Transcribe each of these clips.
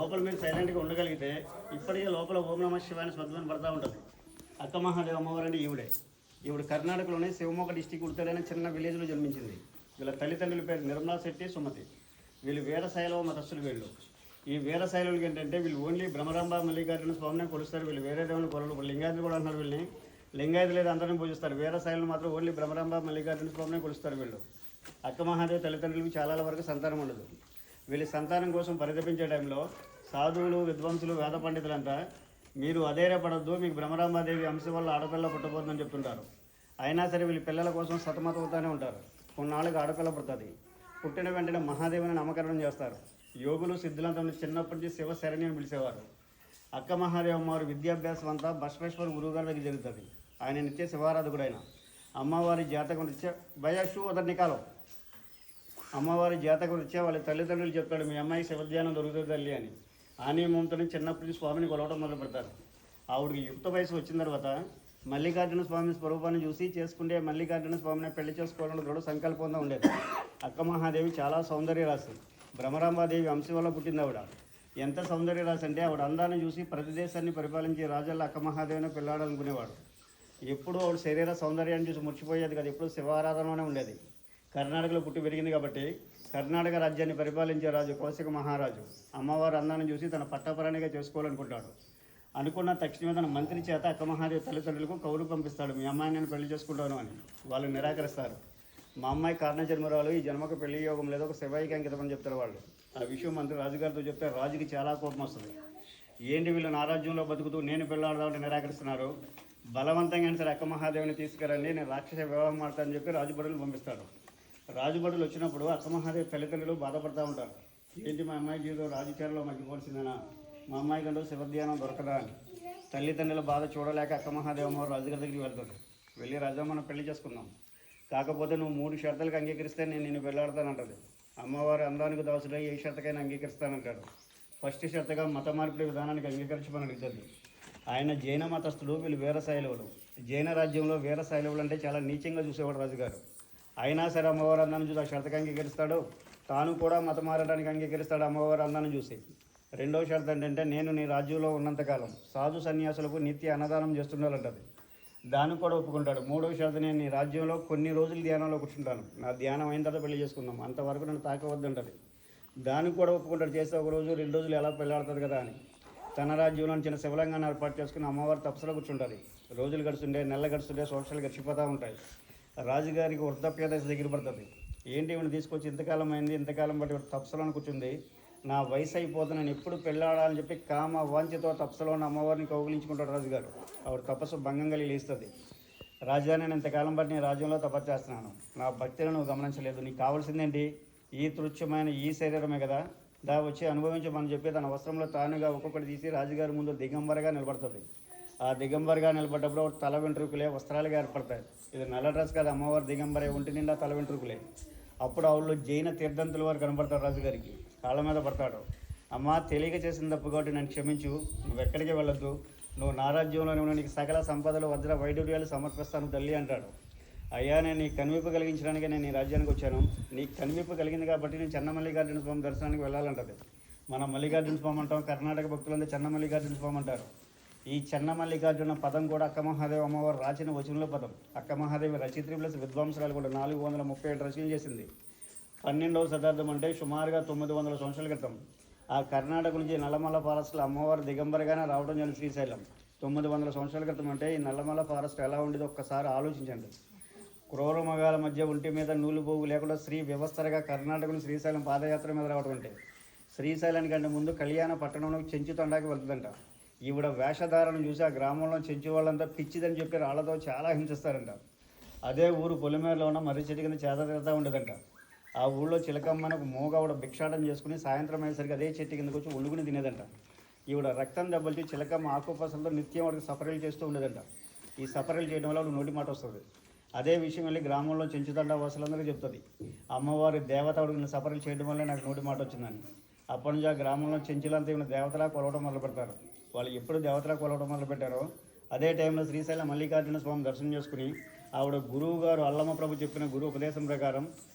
లోపల మీరు సైలెంట్గా ఉండగలిగితే ఇప్పటికే లోపల ఓం నమ శివాయ స్మృతి పడుతూ ఉంటుంది. అక్క మహాదేవ అమ్మవారు అంటే ఈవిడ కర్ణాటకలోనే శివమొగ్గ డిస్టిక్ ఉడతాడైన చిన్న విలేజ్లో జన్మించింది. వీళ్ళ తల్లిదండ్రుల పేరు నిర్మలా శెట్టి, సుమతి. వీళ్ళు వీరశైలవ మతస్థులు. ఈ వీరశైలులకి ఏంటంటే వీళ్ళు ఓన్లీ భ్రమరాంబ మల్లికార్జున స్వామిని కొలుస్తారు. వీళ్ళు వేరే దేవుని కొలలు లింగాయతులు కూడా అంటారు. వీళ్ళని లింగాయతు లేదు అందరినీ పూజిస్తారు. వీరశైలు మాత్రం ఓన్లీ భ్రమరాంబ మల్లికార్జున స్వామిని కొలుస్తారు. వీళ్ళు అక్క మహాదేవ తల్లిదండ్రులకి చాలా వరకు సంతానం ఉండదు. వీళ్ళ సంతానం కోసం పరితపించే టైంలో సాధువులు, విద్వాంసులు, వేద పండితులంతా మీరు అధైర్యపడద్దు, మీకు భ్రమరాంబాదేవి అంశ వల్ల ఆడపిల్ల పుట్టబోతుందని చెప్తుంటారు. అయినా సరే వీళ్ళ పిల్లల కోసం సతమతవుతూనే ఉంటారు. కొన్నాళ్ళకి ఆడపిల్ల పుడుతుంది. పుట్టిన వెంటనే మహాదేవిని నామకరణం చేస్తారు. యోగులు, సిద్ధులంతా చిన్నప్పటి నుంచి శివ శరణి అని పిలిచేవారు. అక్క మహాదేవ అమ్మవారి విద్యాభ్యాసం అంతా బసవేశ్వర గురువుగారి దగ్గర జరుగుతుంది. ఆయన నిత్య శివారాధకుడు. ఆయన అమ్మవారి జాతకం రీత్యా భయషు అతని కాలం అమ్మవారి జాతకం రీత్యా వాళ్ళ తల్లిదండ్రులు చెప్తాడు, మీ అమ్మాయి శివధ్యానం దొరుకుతుంది తల్లి అని. ఆ నియమంతో చిన్నప్పటి స్వామిని కొలవడం మొదలు పెడతారు. ఆవిడికి యుక్త వయసు వచ్చిన తర్వాత మల్లికార్జున స్వామి స్వరూపాన్ని చూసి చేసుకుంటే మల్లికార్జున స్వామిని పెళ్లి చేసుకోవాలని దృఢ సంకల్పంగా ఉండేది. అక్క మహాదేవి చాలా సౌందర్య రాశి. భ్రమరాంబాదేవి అంశం వల్ల పుట్టింది ఆవిడ. ఎంత సౌందర్య రాశి అంటే ఆవిడ అందాన్ని చూసి ప్రతి దేశాన్ని పరిపాలించే రాజాల్లో అక్క మహాదేవిని పెళ్ళాడాలనుకునేవాడు. ఎప్పుడూ ఆవిడ శరీర సౌందర్యాన్ని చూసి మురిచిపోయేది కదా, ఎప్పుడూ శివారాధనలోనే ఉండేది. కర్ణాటకలో పుట్టి పెరిగింది కాబట్టి కర్ణాటక రాజ్యాన్ని పరిపాలించే రాజు కౌశిక మహారాజు అమ్మవారి అందాన్ని చూసి తన పట్టపరాణిగా చేసుకోవాలనుకుంటాడు. అనుకున్న తక్షణమే తన మంత్రి చేత అక్క మహాదేవి తల్లిదండ్రులకు కౌలు పంపిస్తాడు, మీ అమ్మాయిని నేను పెళ్లి చేసుకుంటాను అని. వాళ్ళు నిరాకరిస్తారు. మా అమ్మాయి కారణ జన్మరాలు, ఈ జన్మకు పెళ్లి యోగం లేదు, ఒక శివాయికి అంకితం అని చెప్తారు వాళ్ళు. ఆ విషయం మంత్రి రాజుగారితో చెప్తే రాజుకి చాలా కోపం వస్తుంది. ఏంటి వీళ్ళు నా రాజ్యంలో బతుకుతూ నేను పెళ్ళాడదామంటే నిరాకరిస్తున్నారు, బలవంతంగా సరే అక్క మహాదేవిని తీసుకురండి, నేను రాక్షస వివాహం ఆడతానని చెప్పి రాజుబడులు పంపిస్తాడు. రాజుబడులు వచ్చినప్పుడు అక్క మహాదేవి తల్లిదండ్రులు బాధపడుతూ ఉంటారు. ఏంటి మా అమ్మాయి జీవితం రాజకీయాల్లో మగ్గిపోవాల్సిందేనా, మా అమ్మాయి కంటూ శివధ్యానం దొరకదా అని. తల్లిదండ్రుల బాధ చూడలేక అక్క మహాదేవమ్మ రాజుగారి దగ్గరికి వెళ్తాడు. వెళ్ళి రాజా మనం పెళ్లి చేసుకుందాం, కాకపోతే నువ్వు 3 షరతులకు అంగీకరిస్తే నేను నిన్ను పెళ్ళాడతానంటది. అమ్మవారి అందానికి దాసుడై ఏ షరతుకైనా అంగీకరిస్తానంటాడు. ఫస్ట్ షరతుగా మత మార్పిడి విధానానికి అంగీకరించమని అడుగుతుంది. ఆయన జైన మతస్థుడు, వీళ్ళు వీరశైలవులు. జైన రాజ్యంలో వీరశైలవులు అంటే చాలా నీచంగా చూసేవాడు రాజుగారు. అయినా సరే అమ్మవారి అందాన్ని చూసి ఆ షరతుకు అంగీకరిస్తాడు. తాను కూడా మతం మారడానికి అంగీకరిస్తాడు అమ్మవారి అందాన్ని చూసి. రెండవ షరతు ఏంటంటే నేను నీ రాజ్యంలో ఉన్నంతకాలం సాధు సన్యాసులకు నిత్య అన్నదానం చేస్తుండాలంటది. దానికి కూడా ఒప్పుకుంటాడు. మూడవ షరతు నేను నీ రాజ్యంలో కొన్ని రోజులు ధ్యానంలో కూర్చుంటాను, నా ధ్యానం అయిన తర్వాత పెళ్లి చేసుకుందాం, అంతవరకు నన్ను తాకవద్దంటది. దానికి కూడా ఒప్పుకుంటాడు. చేస్తే 1 రోజు 2 రోజులు ఎలా పెళ్ళాడుతుంది కదా అని. తన రాజ్యంలో చిన్న శివలింగాన్ని ఏర్పాటు చేసుకుని అమ్మవారి తపస్సులో కూర్చుంటుంది. రోజులు గడుస్తుండే, నెలలు గడుస్తుండే, సంవత్సరాలు గడిచిపోతూ ఉంటాయి. రాజుగారికి వృద్ధాప్య దశ దగ్గర పడుతుంది. ఏంటి ఇవన్నీ తీసుకొచ్చి ఇంతకాలం అయింది, ఇంతకాలం బట్టి తపస్సులో కూర్చుంది, నా వయసు అయిపోతుంది, నేను ఎప్పుడు పెళ్ళాడాలని చెప్పి కామ వాంఛతో తపస్సులో ఉన్న అమ్మవారిని కౌగిలించుకుంటాడు రాజుగారు. ఆవిడ తపస్సు భంగం కలిగి లేస్తుంది. రాజా నేను ఇంతకాలం బట్టి నేను రాజ్యంలో తపస్సు చేస్తున్నాను, నా భక్తిని నువ్వు గమనించలేదు, నీకు కావాల్సిందేంటి, ఈ తృచ్ఛమైన ఈ శరీరమే కదా, దా వచ్చి అనుభవించమని చెప్పి తన వస్త్రంలో తానుగా ఒక్కొక్కటి తీసి రాజుగారి ముందు దిగంబరగా నిలబడుతుంది. ఆ దిగంబరగా నిలబడ్డప్పుడు తల వెంట్రుకలే వస్త్రాలుగా ఏర్పడతాయి. ఇది నల్ల డ్రెస్ కాదు, అమ్మవారి దిగంబరే, ఒంటి నిండా తల వెంట్రుకలే. అప్పుడు ఆవిడలో జైన తీర్థంతుల వారు కనపడతాడు. రాజుగారికి కాళ్ళ మీద పడతాడు. అమ్మ తెలియక చేసిన తప్పు కాబట్టి నన్ను క్షమించు, నువ్వు ఎక్కడికి వెళ్ళొద్దు, నువ్వు నా రాజ్యంలోనే ఉన్న, నీకు సకల సంపదలు వజ్ర వైడూర్యాలు సమర్పిస్తాను తల్లి అంటాడు. అయ్యా నేను నీకు కనువిప్పు కలిగించడానికి నేను ఈ రాజ్యానికి వచ్చాను, నీకు కనువిప్పు కలిగింది కాబట్టి నేను చెన్నమల్లికార్జున స్వామి దర్శనానికి వెళ్ళాలంటది. మనం మల్లికార్జున స్వామి అంటాం, కర్ణాటక భక్తులంతా చెన్నమల్లికార్జున స్వామి అంటారు. ఈ చెన్నమల్లికార్జున పదం కూడా అక్క మహాదేవి అమ్మవారు రాసిన వచనంలో పదం. అక్క మహాదేవి రచయిత్రి ప్లస్ విద్వాంసరాలు కూడా 437 రచనలు చేసింది. 12వ శతాబ్దం అంటే సుమారుగా 900 సంవత్సరాల క్రితం ఆ కర్ణాటక నుంచి నల్లమల్ల ఫారెస్ట్లో అమ్మవారు దిగంబరగానే రావడం జరిగింది శ్రీశైలం. 900 సంవత్సరాల క్రితం అంటే ఈ నల్లమల్ల ఫారెస్ట్ ఎలా ఉండేదో ఒక్కసారి ఆలోచించండి. క్రూర మగాల మధ్య ఒంటి మీద నూలు పోగు లేకుండా స్త్రీ వ్యవస్థగా కర్ణాటకను శ్రీశైలం పాదయాత్ర మీద రావడం అంటే, శ్రీశైలానికంటే ముందు కళ్యాణ పట్టణంలో చెంచుతండాకి వెళ్తుందంట. ఈవిడ వేషధారను చూసి ఆ గ్రామంలో చెంచు వాళ్ళంతా పిచ్చిదని చెప్పి రాళ్లతో చాలా హింసిస్తారంట. అదే ఊరు పొలిమేరలో ఉన్న మర్రి చెట్టు కింద చేత తిరుగుతూ ఉండేదంట. ఆ ఊళ్ళో చిలకమ్మని ఒక మూగవిడ భిక్షాటం చేసుకుని సాయంత్రం అయ్యేసరికి అదే చెట్టు కిందకు వచ్చి ఒళ్ళుకుని తినేదంట. ఈవిడ రక్తం దెబ్బలిచి చిలకమ్మ ఆకుపసలతో నిత్యం వాడికి సపరీలు చేస్తూ ఉండేదంట. ఈ సపరీలు చేయడం వల్ల నోటి మాట వస్తుంది. అదే విషయం వెళ్ళి గ్రామంలో చెంచుతండా వాసులందరికీ చెప్తుంది. అమ్మవారి దేవతడికి సపరీలు చేయడం వల్లే నాకు నోటి మాట వచ్చిందని. అప్పటి నుంచి ఆ గ్రామంలో చెంచులంతా ఈయన దేవతలా కొలవడం మొదలు పెడతారు. వాళ్ళు ఎప్పుడు దేవతలా కొలవడం మొదలు పెట్టారో అదే టైంలో శ్రీశైలం మల్లికార్జున స్వామి దర్శనం చేసుకుని ఆవిడ గురువు గారు అల్లమ్మ ప్రభు చెప్పిన గురు ఉపదేశం ప్రకారం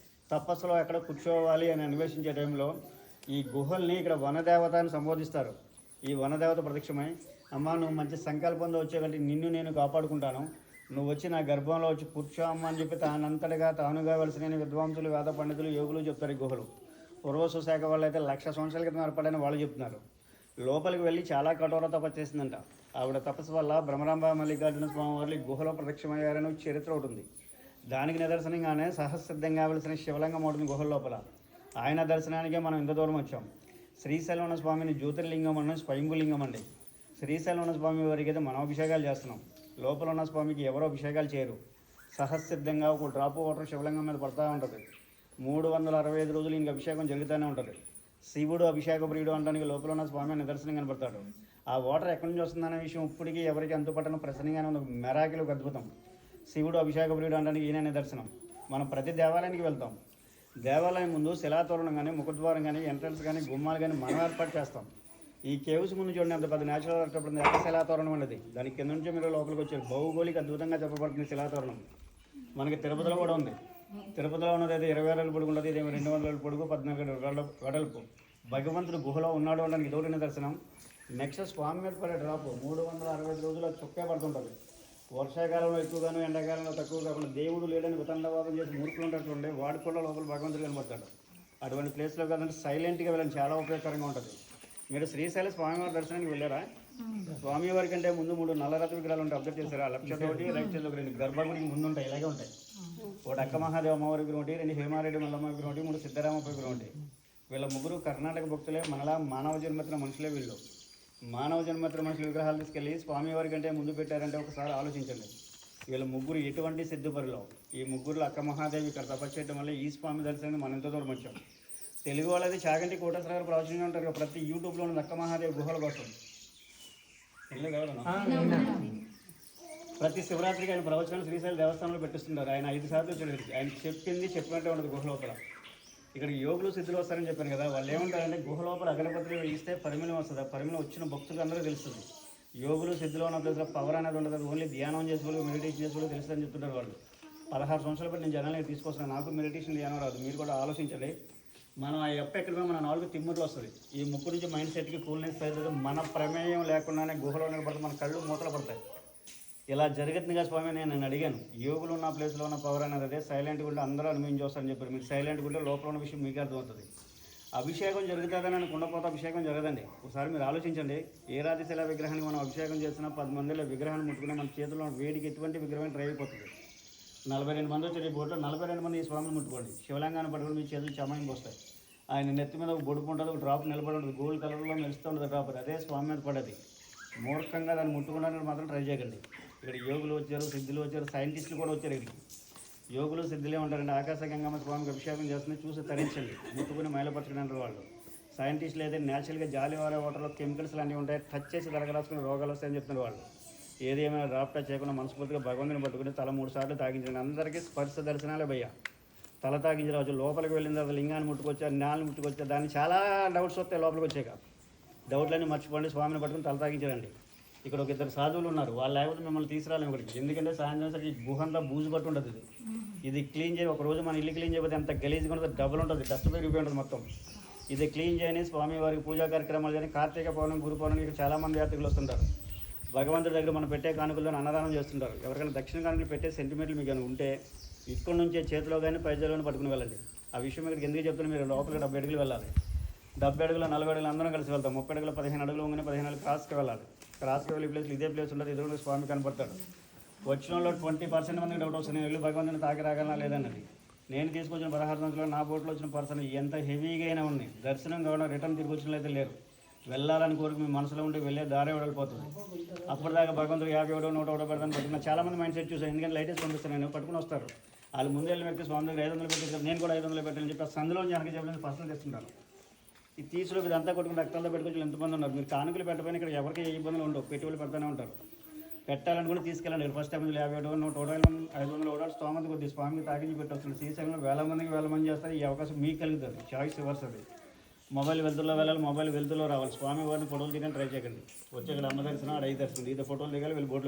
తపస్సులో ఎక్కడ కూర్చోవాలి అని అన్వేషించే టైంలో ఈ గుహల్ని ఇక్కడ వనదేవత అని సంబోధిస్తారు. ఈ వనదేవత ప్రత్యక్షమై, అమ్మ నువ్వు మంచి సంకల్పంతో వచ్చేకంటే నిన్ను నేను కాపాడుకుంటాను, నువ్వు వచ్చి నా గర్భంలో వచ్చి కూర్చో అమ్మ అని చెప్పి తానంతటిగా తానుగా వెలిసిన విద్వాంసులు, వేద పండితులు, యోగులు చెప్తారు. ఈ గుహలు పూర్వసు శాఖ వాళ్ళు అయితే 1,00,000 సంవత్సరాల క్రితం ఏర్పడని వాళ్ళు చెప్తున్నారు. లోపలికి వెళ్ళి చాలా కఠోర తపస్సు చేసిందంట. ఆవిడ తపస్సు వల్ల భ్రమరాంబ మల్లికార్జున స్వామి వారు ఈ గుహలో ప్రత్యక్షమయ్యారని చరిత్ర ఉంటుంది. దానికి నిదర్శనంగానే సహస్సిద్ధంగా వెలిసిన శివలింగం ఉంటుంది గుహల లోపల. ఆయన దర్శనానికే మనం ఇంత దూరం వచ్చాం. శ్రీశైలం ఉన్న స్వామిని జ్యోతిర్లింగం అన్న స్వయంభులింగం అండి. శ్రీశైలం ఉన్న స్వామి వారికి అయితే మనం అభిషేకాలు చేస్తున్నాం. లోపల ఉన్న స్వామికి ఎవరో అభిషేకాలు చేయరు. సహస్సిద్ధంగా ఒక డ్రాప్ వాటర్ శివలింగం మీద పడుతూ ఉంటుంది. 365 రోజులు ఇంక అభిషేకం జరుగుతూనే ఉంటుంది. శివుడు అభిషేక ప్రియుడు అనడానికి లోపల ఉన్న స్వామి నిదర్శనం కనపడతాడు. ఆ వాటర్ ఎక్కడి నుంచి వస్తుందనే విషయం ఇప్పటికీ ఎవరికి అంతుపట్టడం ప్రశ్నగానే ఉంది. మెరాకిల్ ఒక అద్భుతం. శివుడు అభిషేక ప్రియుడు అనడానికి ఈయన నిదర్శనం. మనం ప్రతి దేవాలయానికి వెళ్తాం. దేవాలయం ముందు శిలాతోరణం కానీ, ముఖద్వారం కానీ, ఎంట్రన్స్ కానీ, గుమ్మాలు కానీ మనం ఏర్పాటు చేస్తాం. ఈ కేవ్స్ ముందు చూడండి ఎంత పెద్ద న్యాచురల్ ఆర్ట్ ఎంత శిలాతోరణం ఉండేది. దానికి కింద నుంచి మీరు లోపలికి వచ్చారు. భౌగోళిక అద్భుతంగా చెప్పబడుతుంది శిలాతోరణం. మనకి తిరుపతిలో కూడా ఉంది. తిరుపతిలో ఉన్నది అయితే 20 అడుగుల పొడుగు ఉంటుంది, ఇదేమో 200 అడుగుల పొడుగు, 14 అడుగుల వెడల్పు. భగవంతుడు గుహలో ఉన్నాడు అనడానికి ఇదొకటి నిదర్శనం. నెక్స్ట్ స్వామి మీద పడే డ్రాప్ 365 రోజులు చుక్కే పడుతుంటుంది. వర్షాకాలంలో ఎక్కువగాను, ఎండాకాలంలో తక్కువ కాకుండా దేవుడు లేడని వితండవాదం చేసి మూర్ఖులు ఉంటే వాడు కూడా లోపల భగవంతుడు కనబడతాడు. అటువంటి ప్లేస్లో కాదంటే సైలెంట్గా వెళ్ళండి, చాలా ఉపయోగకరంగా ఉంటుంది. మీరు శ్రీశైల స్వామివారి దర్శనానికి వెళ్ళారా? స్వామివారి కంటే ముందు 3 నల్లరథ విగ్రహాలు ఉంటాయి. అబ్జర్వ్ చేశారా? లెఫ్ట్ సైడ్ ఒకటి, రైట్ సైడ్ ఒకటి. గర్భగుడికి ముందు ఉంటాయి, ఇలాగే ఉంటాయి. ఒకటి అక్క మహాదేవ అమ్మవారి విగ్రహం ఒకటి, 2 హేమారెడ్డి మల్లమ్మ విగ్రహం ఒకటి, 3 సిద్ధరామప్ప విగ్రహం ఒకటి. వీళ్ళ ముగ్గురు కర్ణాటక భక్తులే, మనలా మానవ జన్మెత్తిన మనుషులే వీళ్ళు. మానవ జన్మెత్తిన మనుషుల విగ్రహాలు తీసుకెళ్ళి స్వామివారి కంటే ముందు పెట్టారంటే ఒకసారి ఆలోచించండి. వీళ్ళ ముగ్గురు ఎటువంటి సిద్ధుపరిలో. ఈ ముగ్గురులో అక్క మహాదేవి ఇక్కడ తపస్సు చేయడం వల్ల ఈ స్వామి దర్శనాన్ని మనం ఎంత దూరం వచ్చాం. తెలుగు వాళ్ళది చాగంటి కోటేశ్వర గారు ప్రవచనంగా ఉంటారు కదా, ప్రతి యూట్యూబ్లో ఉన్న అక్క మహాదేవి గుహల కోసం. ప్రతి శివరాత్రికి ఆయన ప్రవచనాలు శ్రీశైల దేవస్థానంలో పెట్టిస్తున్నారు. ఆయన 5 సార్లు వచ్చాడు. ఆయన చెప్పింది చెప్పినట్టే ఉండదు గుహ లోపల. ఇక్కడ యోగులు సిద్ధులు వస్తారని చెప్పాను కదా, వాళ్ళు ఏమంటారంటే గుహ లోపల అగరబత్తులు వెలిగిస్తే పరిమళం వస్తుంది. ఆ పరిమళం వచ్చిన భక్తులకు అందరూ తెలుస్తుంది. యోగులు సిద్ధులు ఉన్న ప్లేస్లో పవర్ అనేది ఉండదు. ఓన్లీ ధ్యానం చేసి వాళ్ళు, మెడిటేషన్ చేసి వాళ్ళు తెలుస్తుందని చెప్తుంటారు వాళ్ళు. 16 సంవత్సరాల బట్టి నేను జనాలకి తీసుకొస్తున్నాను. నాకు మెడిటేషన్ ధ్యానం రాదు. మీరు కూడా ఆలోచించండి. మనం ఆ ఎప్ప ఎక్కడ మన 4 తిమ్ముర్లు వస్తుంది. ఈ ముక్కు నుంచి మైండ్ సెట్కి కూల్నెస్ అవుతుంది. మన ప్రమేయం లేకుండానే గుహలో నిలబడితే మన కళ్ళు మూతలు పడతాయి. ఇలా జరుగుతుందిగా స్వామి నేను అడిగాను. యోగులు ఉన్న ప్లేస్లో ఉన్న పవర్ అనేది అదే. సైలెంట్గా ఉంటే అందరూ అనుభవించవస్తారని చెప్పారు. మీరు సైలెంట్గా ఉంటే లోపల ఉన్న విషయం మీకు అర్థమవుతుంది. అభిషేకం జరుగుతుందని అని కుండపోత అభిషేకం జరగదండి. ఒకసారి మీరు ఆలోచించండి. ఏ రాతిశిల విగ్రహానికి మనం అభిషేకం చేసినా 10 మందిలో విగ్రహాన్ని ముట్టుకునే మన చేతిలో వేడికి ఎటువంటి విగ్రహం డ్రై అయిపోతుంది. 42 మంది వచ్చే బోట్లో 42 మంది ఈ స్వామిని ముట్టుకోండి. శివలింగాన్ని పట్టుకుని మీ చేతులు చమయం వస్తాయి. ఆయన నెత్తి మీద ఒక బొడుపు ఉంటుంది, ఒక డ్రాప్ నిలబడి ఉంటుంది. గోల్డ్ కలర్లో మెరుస్తూ ఉంటుంది డ్రాప్. అదే స్వామి మీద పడేది. మూర్ఖంగా దాన్ని ముట్టుకోవడానికి మాత్రం ట్రై చేయకండి. ఇక్కడ యోగులు వచ్చారు, సిద్ధులు వచ్చారు, సైంటిస్టులు కూడా వచ్చారు. ఇక్కడికి యోగులు సిద్ధులే ఉంటారండి. ఆకాశ గంగమ్మ స్వామికి అభిషేకం చేస్తుంది, చూసి తరించండి. ముట్టుకుని మైలపరచుకుని వాళ్ళు. సైంటిస్టులు అయితే న్యాచురల్గా జాలి వారే వాటర్లో కెమికల్స్ లాంటివి ఉంటాయి, టచ్ చేసి తలగరాసుకుని రోగాలు వస్తాయని చెప్తున్నారు వాళ్ళు. ఏది ఏమైనా డ్రాప్ టచ్ చేయకుండా మనస్ఫూర్తిగా భగవంతుని పట్టుకుని తల 3 సార్లు తాగించండి. అందరికీ స్పర్శ దర్శనాలే భయ్య. తల తాగించవచ్చు. లోపలికి వెళ్ళిన తర్వాత లింగాన్ని ముట్టుకొచ్చారు, నాలుని ముట్టుకొచ్చారు. దాన్ని చాలా డౌట్స్ వస్తాయి లోపలికి వచ్చాక. డౌట్లన్నీ మర్చిపోండి, స్వామిని పట్టుకుని తల తాగించండి. ఇక్కడ ఒక 2 సాధువులు ఉన్నారు. వాళ్ళు లేకపోతే మిమ్మల్ని తీసుకురాలేము ఇక్కడికి. ఎందుకంటే సాయంత్రం సరికి గుహ అంతా బూజు పట్టు ఉంటుంది. ఇది క్లీన్ చేయి. ఒకరోజు మన ఇల్లు క్లీన్ చేయకపోతే ఎంత గలీజ్గా ఉంటుంది, డబ్బులు ఉంటుంది, డస్ట్ పెరిగిపోయి ఉంటుంది మొత్తం. ఇది క్లీన్ చేయని స్వామి వారికి పూజా కార్యక్రమాలు కానీ, కార్తీక పౌర్ణమి, గురు పౌర్ణమి ఇక్కడ చాలామంది యాత్రికులు వస్తుంటారు. భగవంతుడి దగ్గర మనం పెట్టే కానుకలను అన్నదానం చేస్తుంటారు. ఎవరికైనా దక్షిణ కానుకలు పెట్టే సెంటిమెంట్లు మీకు ఉంటే ఇక్కడ నుంచే చేతిలో కానీ పైజలోనే పట్టుకుని వెళ్ళండి. ఆ విషయం ఇక్కడికి ఎందుకు చెప్తున్నా, మీరు లోపలికి 70 అడుగులు వెళ్ళాలి. 70 అడుగులు 40 అడుగులు అందరం కలిసి వెళ్తాం. 30 అడుగులు 15 అడుగులు ఉందని 15 అడుగులు క్రాస్కి వెళ్ళాలి. క్రాస్కి వెళ్ళే ప్లేస్లో ఇదే ప్లేస్ ఉంటుంది. ఎదురుగా స్వామి కనపడతాడు. వచ్చిన వాళ్ళు 20% మందికి డౌట్ వస్తుంది, నేను వెళ్ళి భగవంతుని తాకి రాగలనా లేదన్నది. నేను తీసుకొచ్చిన 16 సంవత్సరాలు నా బోట్లో వచ్చిన పర్సన్ ఎంత హెవీగా అయినా ఉంది, దర్శనం కావడం రిటర్న్ తిరిగి వచ్చిన అయితే లేరు. వెళ్ళాలని కోరిక మీ మనసులో ఉంటే వెళ్ళే దారే వెళ్ళిపోతుంది. అప్పటిదాకా భగవంతుడు 50 100 100 పెడతాను పట్టుకున్న చాలామంది మైండ్ సెట్ చూసాను. ఎందుకంటే లైటెస్ట్ పంపిస్తాను నేను, పట్టుకుని వస్తారు. వాళ్ళు ముందు వెళ్ళి వ్యక్తి స్వామి దగ్గర 500 పెట్టి నేను కూడా 500 పెట్టాలని చెప్పి సందులో వెనక చెప్పలేదు పర్సనల్ తెస్తుంటారు. ఈ తీసులో ఇదంతా కొట్టుకుని రక్తాలతో పెట్టుకొచ్చి ఎంతమంది ఉన్నారు. మీరు కానుకలు పెట్టకపోయినా ఇక్కడ ఎవరికి ఏ ఇబ్బందులు ఉండవు. పెట్టుబడులు పెడతానే ఉంటారు. పెట్టాలని కూడా తీసుకెళ్ళండి. ఫస్ట్ టైం 50 100 500 స్తోమత కొద్ది స్వామికి తాకించి పెట్టవచ్చు. శ్రీశైలంలో 1000 మందికి 1000 మంది చేస్తారు. ఈ అవకాశం మీకు కలుగుతుంది. చాయిస్ ఇవ్వర్స్ అది. మొబైల్ వెళ్తుల్లో వెళ్ళాలి, మొబైల్ వెళ్తుల్లో రావాలి. స్వామి వారిని ఫోటోలు దిగని ట్రై చేయకండి. వచ్చి ఇక్కడ అమ్మ దర్శనం, అక్కడ 5 దర్శనం, ఇది ఫోటోలు దిగాలి, వీళ్ళు బోట్లు